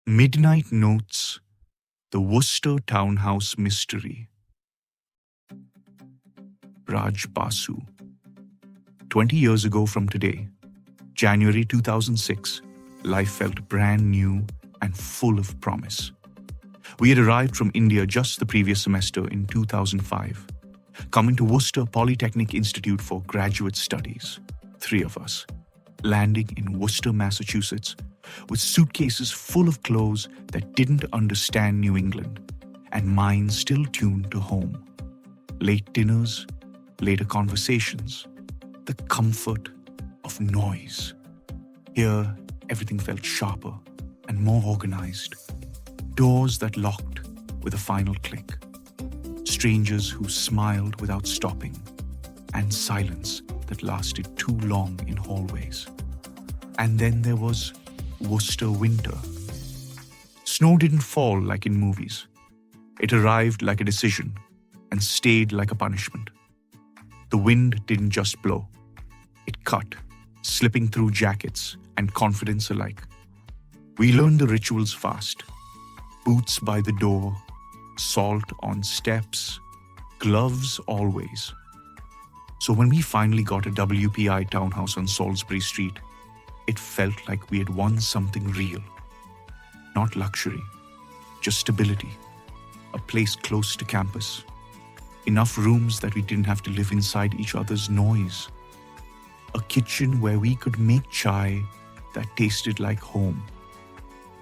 Midnight Notes, The Worcester Townhouse Mystery. Basu. 20 years ago from today, January 2006, life felt brand new and full of promise. We had arrived from India just the previous semester in 2005, coming to Worcester Polytechnic Institute for graduate studies, 3 of us, landing in Worcester, Massachusetts, with suitcases full of clothes that didn't understand New England, and minds still tuned to home. Late dinners, later conversations, the comfort of noise. Here, everything felt sharper and more organized. Doors that locked with a final click. Strangers who smiled without stopping. And silence that lasted too long in hallways. And then there was Worcester winter. Snow didn't fall like in movies. It arrived like a decision and stayed like a punishment. The wind didn't just blow. It cut, slipping through jackets and confidence alike. We learned the rituals fast. Boots by the door, salt on steps, gloves always. So when we finally got a WPI Townhouse on Salisbury Street, it felt like we had won something real. Not luxury, just stability. A place close to campus. Enough rooms that we didn't have to live inside each other's noise. A kitchen where we could make chai that tasted like home.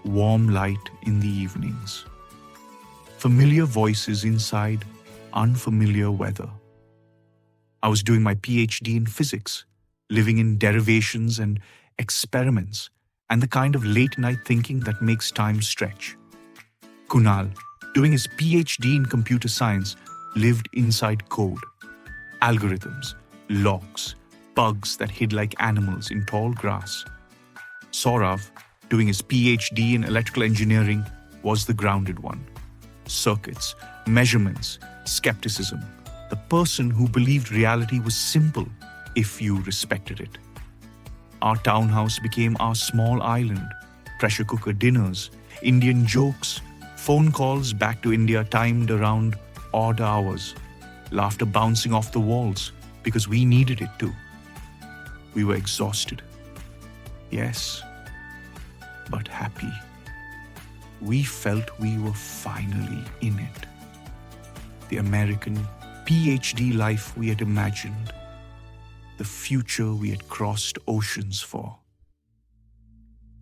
Warm light in the evenings. Familiar voices inside unfamiliar weather. I was doing my PhD in physics, living in derivations and experiments, and the kind of late-night thinking that makes time stretch. Kunal, doing his PhD in computer science, lived inside code. Algorithms, logs, bugs that hid like animals in tall grass. Saurav, doing his PhD in electrical engineering, was the grounded one. Circuits, measurements, skepticism. The person who believed reality was simple if you respected it. Our townhouse became our small island. Pressure cooker dinners, Indian jokes, phone calls back to India timed around odd hours, laughter bouncing off the walls because we needed it too. We were exhausted. Yes, but happy. We felt we were finally in it. The American PhD life we had imagined. The future we had crossed oceans for.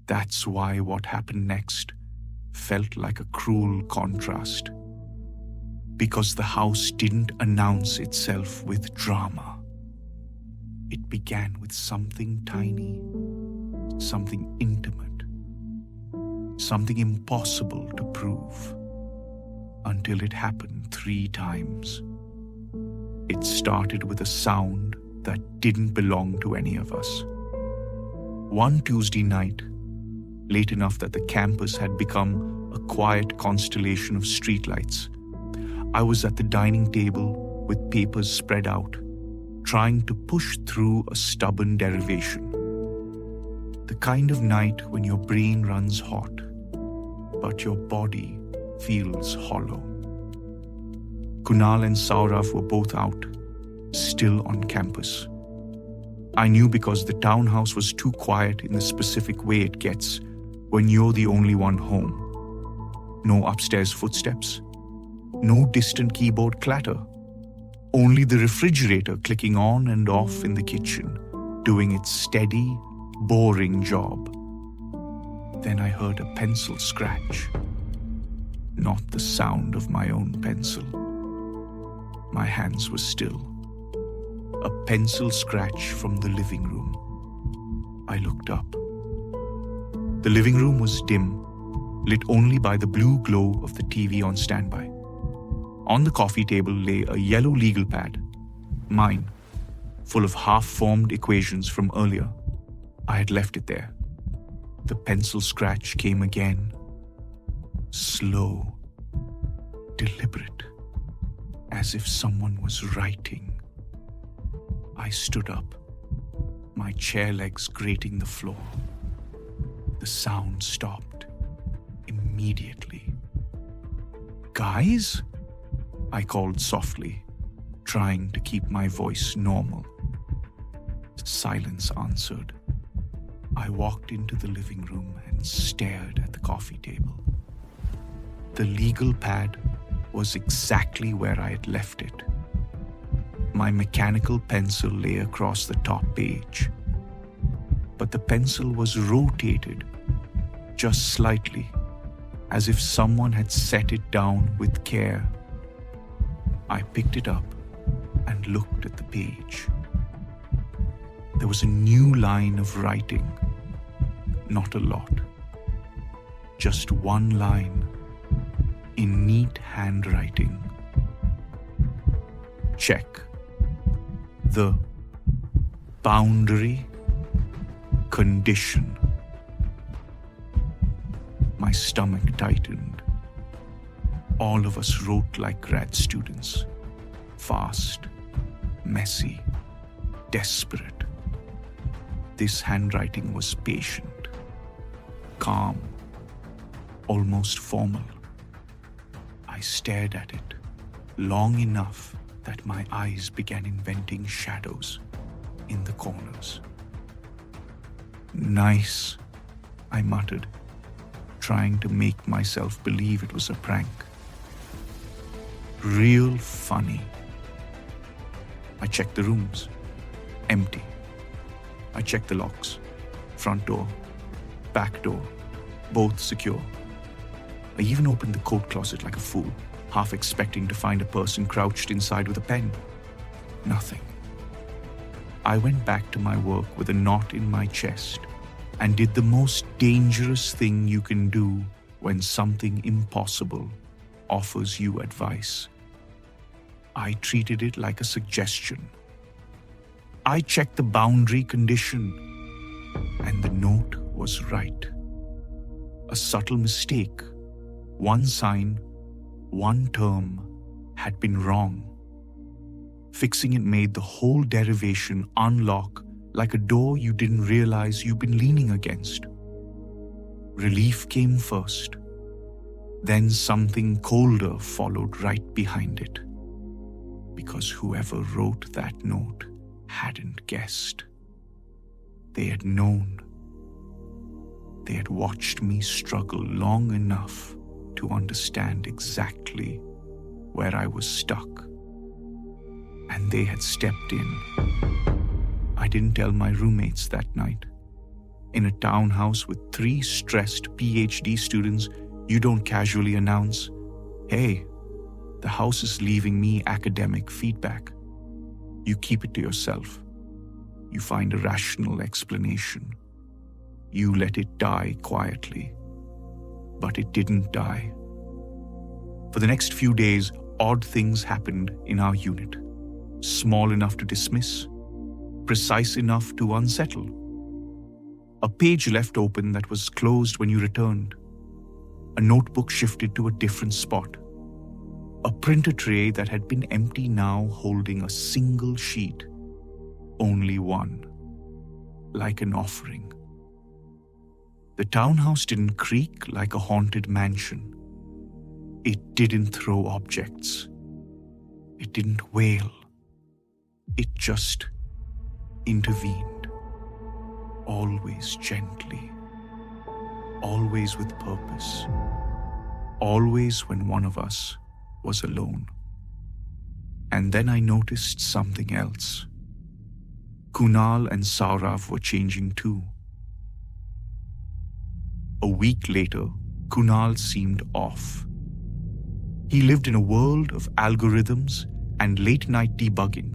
That's why what happened next felt like a cruel contrast. Because the house didn't announce itself with drama. It began with something tiny, something intimate, something impossible to prove, until it happened 3 times. It started with a sound that didn't belong to any of us. One Tuesday night, late enough that the campus had become a quiet constellation of streetlights, I was at the dining table with papers spread out, trying to push through a stubborn derivation. The kind of night when your brain runs hot, but your body feels hollow. Kunal and Saurav were both out, still on campus. I knew because the townhouse was too quiet in the specific way it gets when you're the only one home. No upstairs footsteps, no distant keyboard clatter, only the refrigerator clicking on and off in the kitchen, doing its steady, boring job. Then I heard a pencil scratch. Not the sound of my own pencil. My hands were still. A pencil scratch from the living room. I looked up. The living room was dim, lit only by the blue glow of the TV on standby. On the coffee table lay a yellow legal pad, mine, full of half-formed equations from earlier. I had left it there. The pencil scratch came again. Slow, deliberate, as if someone was writing. I stood up, my chair legs grating the floor. The sound stopped immediately. "Guys?" I called softly, trying to keep my voice normal. Silence answered. I walked into the living room and stared at the coffee table. The legal pad was exactly where I had left it. My mechanical pencil lay across the top page, but the pencil was rotated just slightly, as if someone had set it down with care. I picked it up and looked at the page. There was a new line of writing. Not a lot. Just one line in neat handwriting. Check. The boundary condition. My stomach tightened. All of us wrote like grad students. Fast, messy, desperate. This handwriting was patient, calm, almost formal. I stared at it long enough that my eyes began inventing shadows in the corners. "Nice," I muttered, trying to make myself believe it was a prank. "Real funny." I checked the rooms. Empty. I checked the locks. Front door, back door, both secure. I even opened the coat closet like a fool, half expecting to find a person crouched inside with a pen. Nothing. I went back to my work with a knot in my chest and did the most dangerous thing you can do when something impossible offers you advice. I treated it like a suggestion. I checked the boundary condition, and the note was right. A subtle mistake. One sign, one term had been wrong. Fixing it made the whole derivation unlock like a door you didn't realize you've been leaning against. Relief came first. Then something colder followed right behind it. Because whoever wrote that note hadn't guessed. They had known. They had watched me struggle long enough to understand exactly where I was stuck. And they had stepped in. I didn't tell my roommates that night. In a townhouse with 3 stressed PhD students, you don't casually announce, "Hey, the house is leaving me academic feedback." You keep it to yourself. You find a rational explanation. You let it die quietly. But it didn't die. For the next few days, odd things happened in our unit. Small enough to dismiss, precise enough to unsettle. A page left open that was closed when you returned. A notebook shifted to a different spot. A printer tray that had been empty now holding a single sheet. Only one. Like an offering. The townhouse didn't creak like a haunted mansion. It didn't throw objects. It didn't wail. It just intervened. Always gently. Always with purpose. Always when one of us was alone. And then I noticed something else. Kunal and Saurav were changing too. A week later, Kunal seemed off. He lived in a world of algorithms and late-night debugging,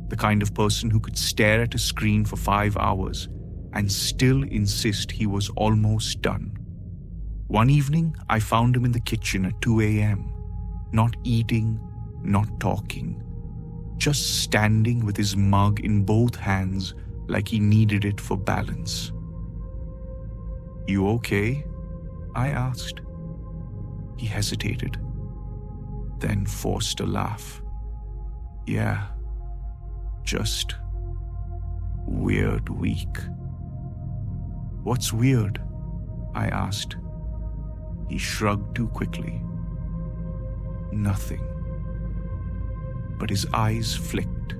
the kind of person who could stare at a screen for 5 hours and still insist he was almost done. One evening, I found him in the kitchen at 2 a.m., not eating, not talking, just standing with his mug in both hands like he needed it for balance. "You okay?" I asked. He hesitated, then forced a laugh. "Yeah, just weird week." "What's weird?" I asked. He shrugged too quickly. Nothing. But his eyes flicked,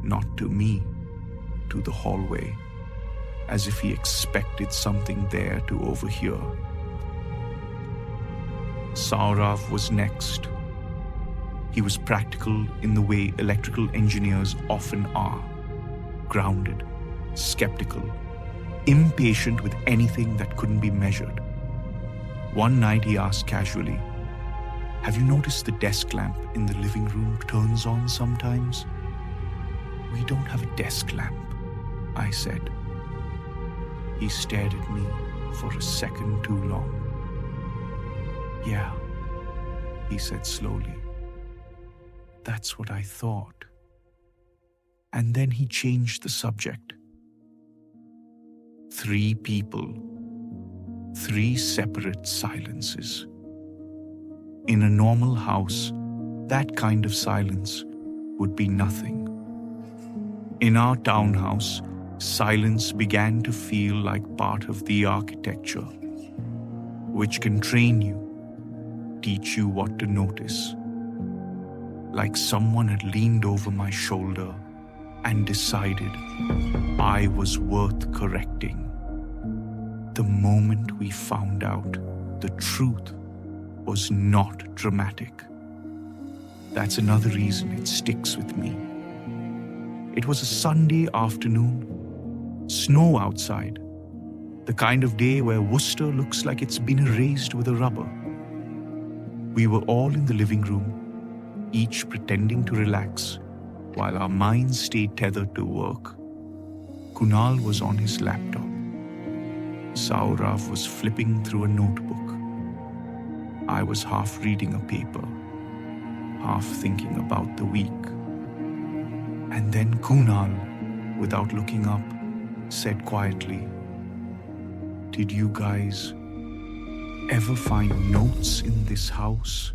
not to me, to the hallway, as if he expected something there to overhear. Saurav was next. He was practical in the way electrical engineers often are, grounded, skeptical, impatient with anything that couldn't be measured. One night he asked casually, "Have you noticed the desk lamp in the living room turns on sometimes?" "We don't have a desk lamp," I said. He stared at me for a second too long. "Yeah," he said slowly. "That's what I thought." And then he changed the subject. 3 people, 3 separate silences. In a normal house, that kind of silence would be nothing. In our townhouse, silence began to feel like part of the architecture, which can train you, teach you what to notice. Like someone had leaned over my shoulder and decided I was worth correcting. The moment we found out the truth was not dramatic. That's another reason it sticks with me. It was a Sunday afternoon, snow outside, the kind of day where Worcester looks like it's been erased with a rubber. We were all in the living room, each pretending to relax, while our minds stayed tethered to work. Kunal was on his laptop. Saurav was flipping through a notebook. I was half reading a paper, half thinking about the week. And then Kunal, without looking up, said quietly, "Did you guys ever find notes in this house?"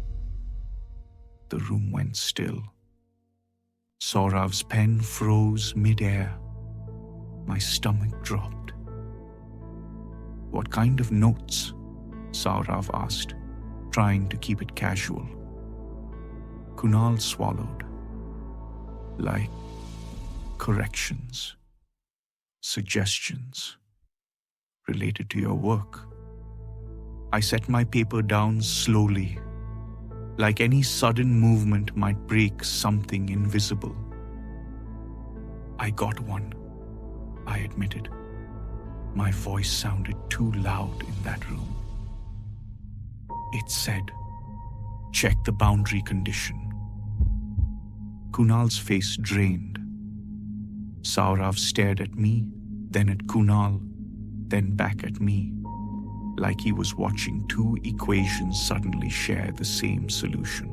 The room went still. Saurav's pen froze mid-air. My stomach dropped. "What kind of notes?" Saurav asked, trying to keep it casual. Kunal swallowed. "Like corrections, suggestions, related to your work." I set my paper down slowly, like any sudden movement might break something invisible. "I got one," I admitted. My voice sounded too loud in that room. It said, "Check the boundary condition." Kunal's face drained. Saurav stared at me, then at Kunal, then back at me, like he was watching 2 equations suddenly share the same solution.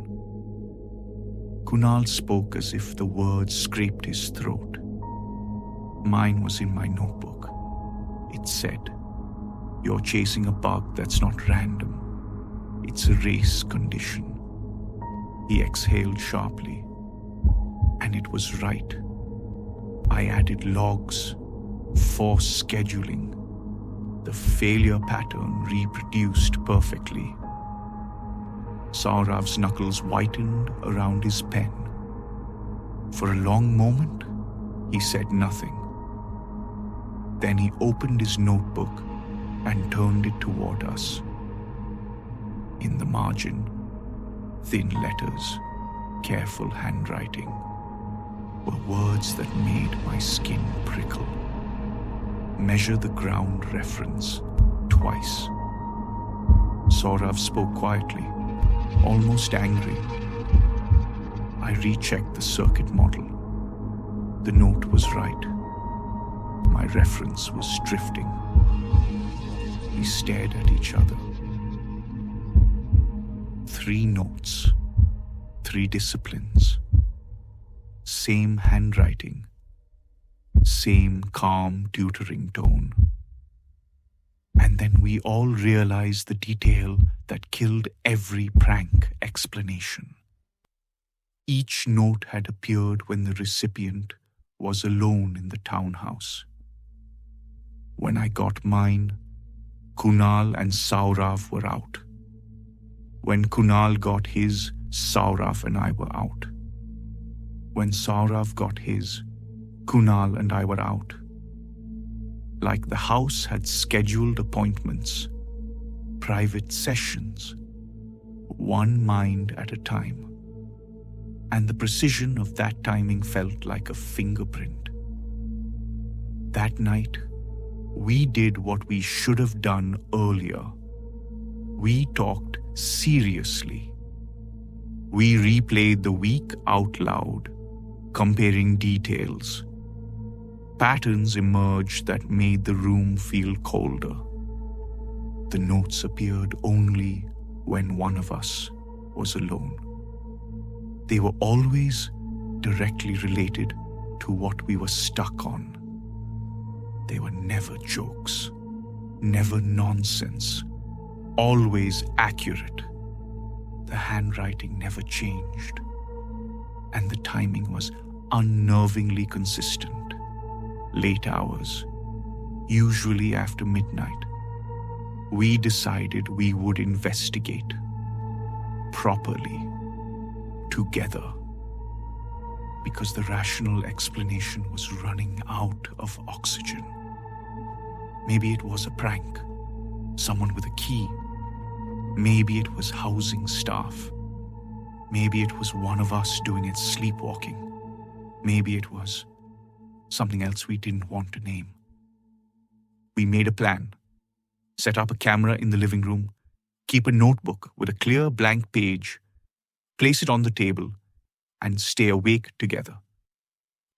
Kunal spoke as if the words scraped his throat. Mine was in my notebook. It said, "You're chasing a bug that's not random. It's a race condition." He exhaled sharply. And it was right. I added logs, force scheduling. The failure pattern reproduced perfectly. Saurav's knuckles whitened around his pen. For a long moment, he said nothing. Then he opened his notebook and turned it toward us. In the margin, thin letters, careful handwriting, were words that made my skin prickle. "Measure the ground reference twice." Saurav spoke quietly, almost angry. I rechecked the circuit model. The note was right. My reference was drifting. We stared at each other. 3 notes, 3 disciplines, same handwriting, same calm tutoring tone. And then we all realized the detail that killed every prank explanation. Each note had appeared when the recipient was alone in the townhouse. When I got mine, Kunal and Saurav were out, When Kunal got his, Saurav and I were out. When Saurav got his, Kunal and I were out. Like the house had scheduled appointments, private sessions, one mind at a time. And the precision of that timing felt like a fingerprint. That night, we did what we should have done earlier. We talked seriously. We replayed the week out loud, comparing details. Patterns emerged that made the room feel colder. The notes appeared only when one of us was alone. They were always directly related to what we were stuck on. They were never jokes, never nonsense, always accurate. The handwriting never changed, and the timing was unnervingly consistent. Late hours, usually after midnight, we decided we would investigate properly, together, because the rational explanation was running out of oxygen. Maybe it was a prank, someone with a key. Maybe it was housing staff. Maybe it was one of us doing it sleepwalking. Maybe it was something else we didn't want to name. We made a plan. Set up a camera in the living room, keep a notebook with a clear blank page, place it on the table, and stay awake together.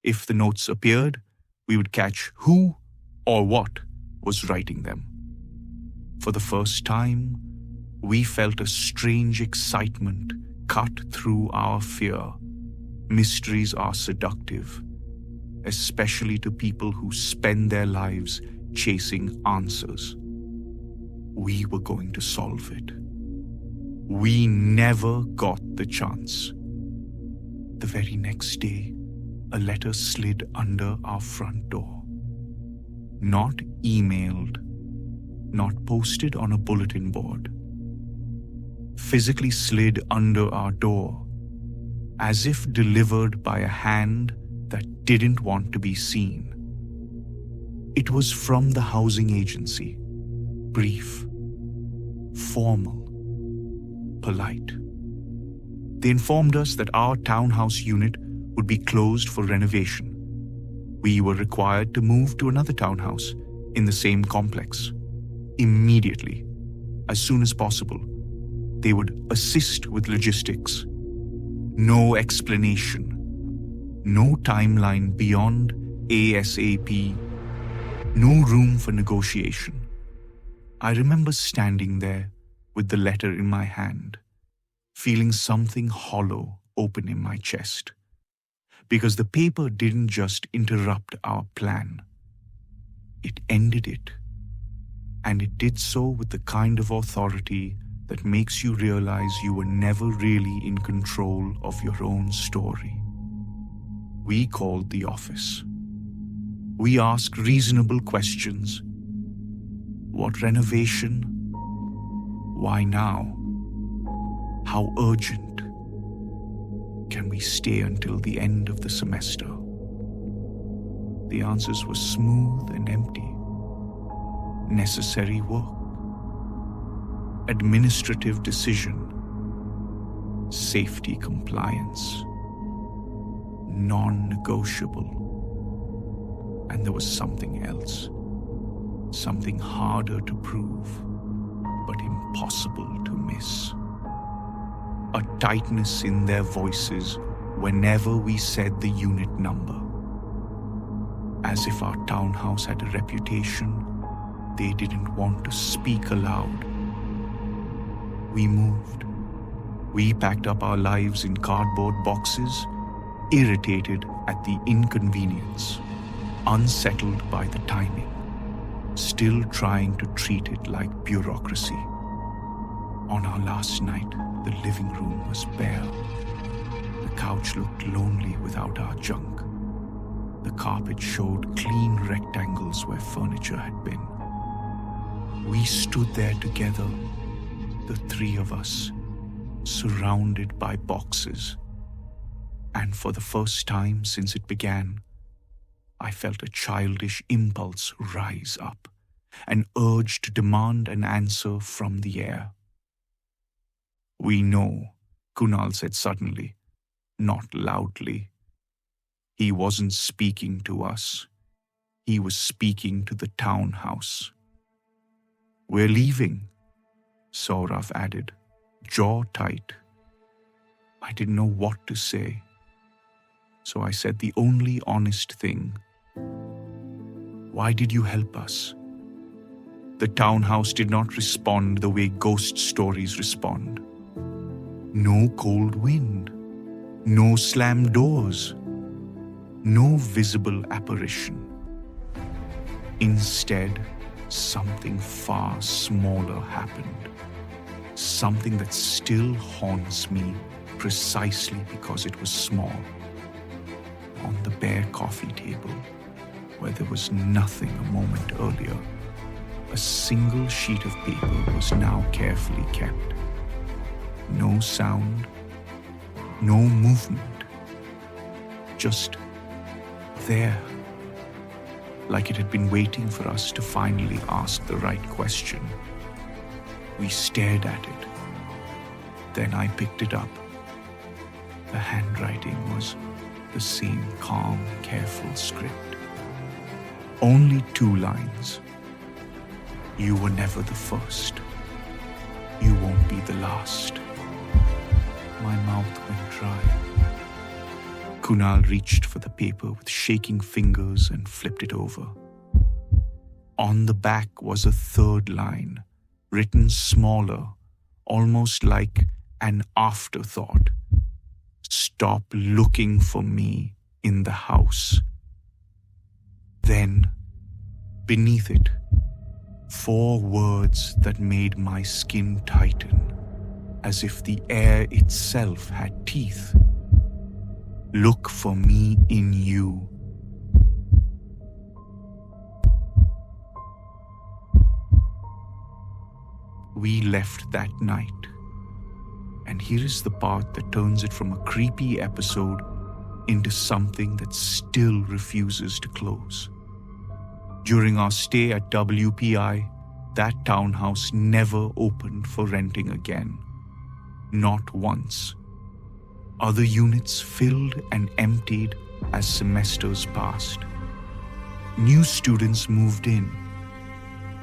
If the notes appeared, we would catch who or what was writing them. For the first time, we felt a strange excitement cut through our fear. Mysteries are seductive, especially to people who spend their lives chasing answers. We were going to solve it. We never got the chance. The very next day, a letter slid under our front door. Not emailed, not posted on a bulletin board. Physically slid under our door, as if delivered by a hand that didn't want to be seen. It was from the housing agency. Brief, formal, polite. They informed us that our townhouse unit would be closed for renovation. We were required to move to another townhouse in the same complex. Immediately, as soon as possible, they would assist with logistics. No explanation, no timeline beyond ASAP, no room for negotiation. I remember standing there with the letter in my hand, feeling something hollow open in my chest. Because the paper didn't just interrupt our plan, it ended it. And it did so with the kind of authority that makes you realize you were never really in control of your own story. We called the office. We asked reasonable questions. What renovation? Why now? How urgent? Can we stay until the end of the semester? The answers were smooth and empty. Necessary work. Administrative decision. Safety compliance. Non-negotiable. And there was something else. Something harder to prove, but impossible to miss. A tightness in their voices whenever we said the unit number. As if our townhouse had a reputation they didn't want to speak aloud. We moved. We packed up our lives in cardboard boxes, irritated at the inconvenience, unsettled by the timing, still trying to treat it like bureaucracy. On our last night, the living room was bare. The couch looked lonely without our junk. The carpet showed clean rectangles where furniture had been. We stood there together, the three of us, surrounded by boxes. And for the first time since it began, I felt a childish impulse rise up, an urge to demand an answer from the air. "We know," Kunal said suddenly, not loudly. He wasn't speaking to us. He was speaking to the townhouse. "We're leaving," Saurav added, jaw tight. I didn't know what to say, so I said the only honest thing. "Why did you help us?" The townhouse did not respond the way ghost stories respond. No cold wind, no slammed doors, no visible apparition. Instead, something far smaller happened. Something that still haunts me precisely because it was small. On the bare coffee table, where there was nothing a moment earlier, a single sheet of paper was now carefully kept. No sound, no movement, just there, like it had been waiting for us to finally ask the right question. We stared at it. Then I picked it up. The handwriting was the same calm, careful script. Only 2 lines. "You were never the first. You won't be the last." My mouth went dry. Kunal reached for the paper with shaking fingers and flipped it over. On the back was a 3rd line, written smaller, almost like an afterthought. "Stop looking for me in the house." Then, beneath it, 4 words that made my skin tighten, as if the air itself had teeth. "Look for me in you." We left that night, and here is the part that turns it from a creepy episode into something that still refuses to close. During our stay at WPI, that townhouse never opened for renting again. Not once. Other units filled and emptied as semesters passed. New students moved in.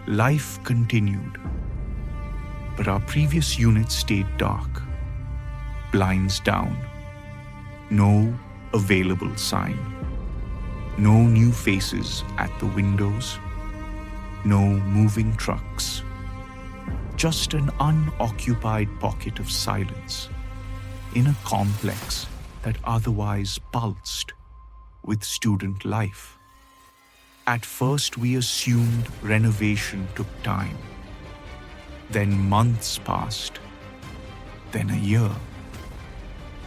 Life continued. But our previous unit stayed dark. Blinds down. No available sign. No new faces at the windows. No moving trucks. Just an unoccupied pocket of silence in a complex that otherwise pulsed with student life. At first, we assumed renovation took time. Then months passed. Then a year.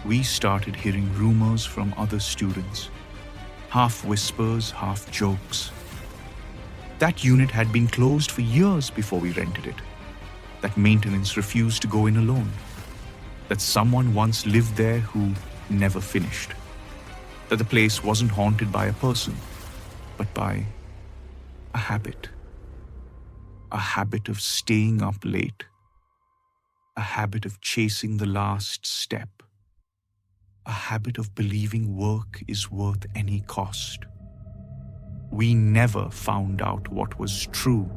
We started hearing rumors from other students, half whispers, half jokes. That unit had been closed for years before we rented it. That maintenance refused to go in alone. That someone once lived there who never finished. That the place wasn't haunted by a person, but by a habit. A habit of staying up late. A habit of chasing the last step. A habit of believing work is worth any cost. We never found out what was true,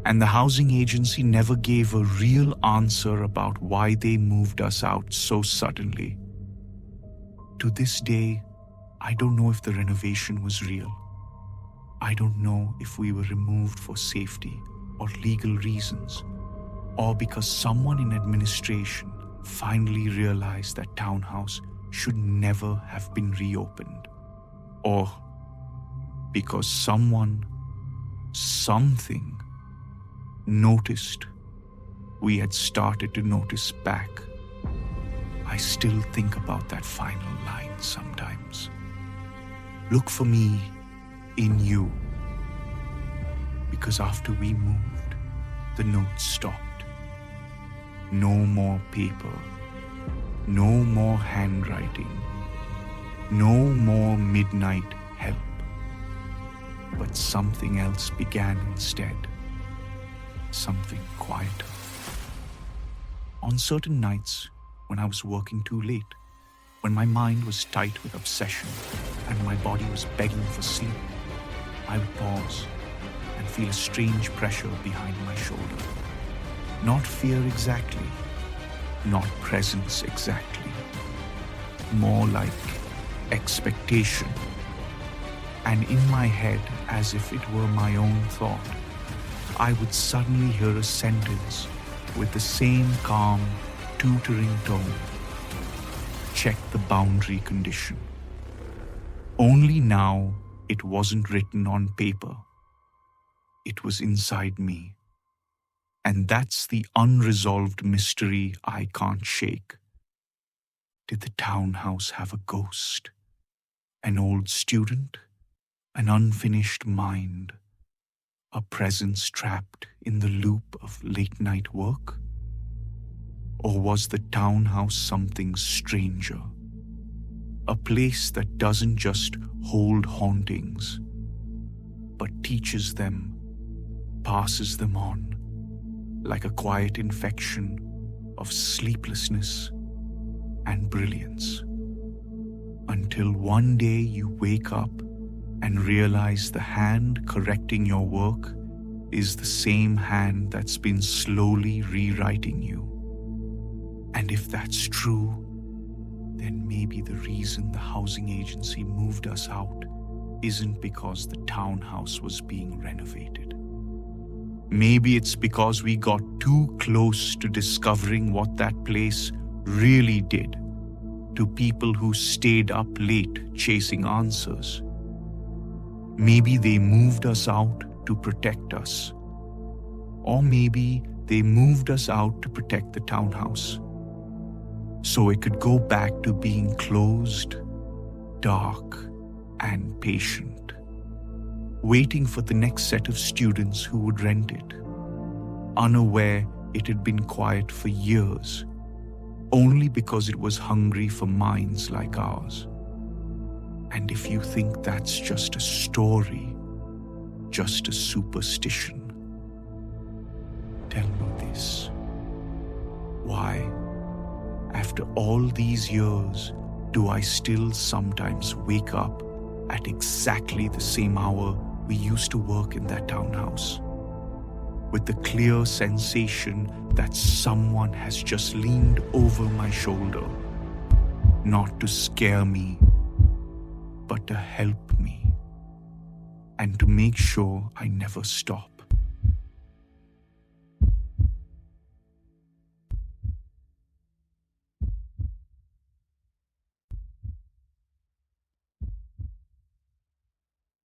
and the housing agency never gave a real answer about why they moved us out so suddenly. To this day, I don't know if the renovation was real. I don't know if we were removed for safety or legal reasons, or because someone in administration finally realized that townhouse should never have been reopened, or because someone, something, noticed we had started to notice back. I still think about that final line sometimes. "Look for me in you." Because after we moved, the note stopped. No more paper. No more handwriting. No more midnight help. But something else began instead. Something quieter. On certain nights, when I was working too late, when my mind was tight with obsession and my body was begging for sleep, I would pause and feel a strange pressure behind my shoulder. Not fear exactly, not presence exactly, more like expectation. And in my head, as if it were my own thought, I would suddenly hear a sentence with the same calm, tutoring tone. Check the boundary condition. Only now it wasn't written on paper. It was inside me. And that's the unresolved mystery I can't shake. Did the townhouse have a ghost? An old student? An unfinished mind? A presence trapped in the loop of late-night work? Or was the townhouse something stranger? A place that doesn't just hold hauntings, but teaches them, passes them on, like a quiet infection of sleeplessness and brilliance. Until one day you wake up and realize the hand correcting your work is the same hand that's been slowly rewriting you. And if that's true, then maybe the reason the housing agency moved us out isn't because the townhouse was being renovated. Maybe it's because we got too close to discovering what that place really did to people who stayed up late chasing answers. Maybe they moved us out to protect us. Or maybe they moved us out to protect the townhouse, so it could go back to being closed, dark, and patient, waiting for the next set of students who would rent it, unaware it had been quiet for years, only because it was hungry for minds like ours. And if you think that's just a story, just a superstition, tell me this. Why, after all these years, do I still sometimes wake up at exactly the same hour we used to work in that townhouse, with the clear sensation that someone has just leaned over my shoulder, not to scare me, but to help me, and to make sure I never stop?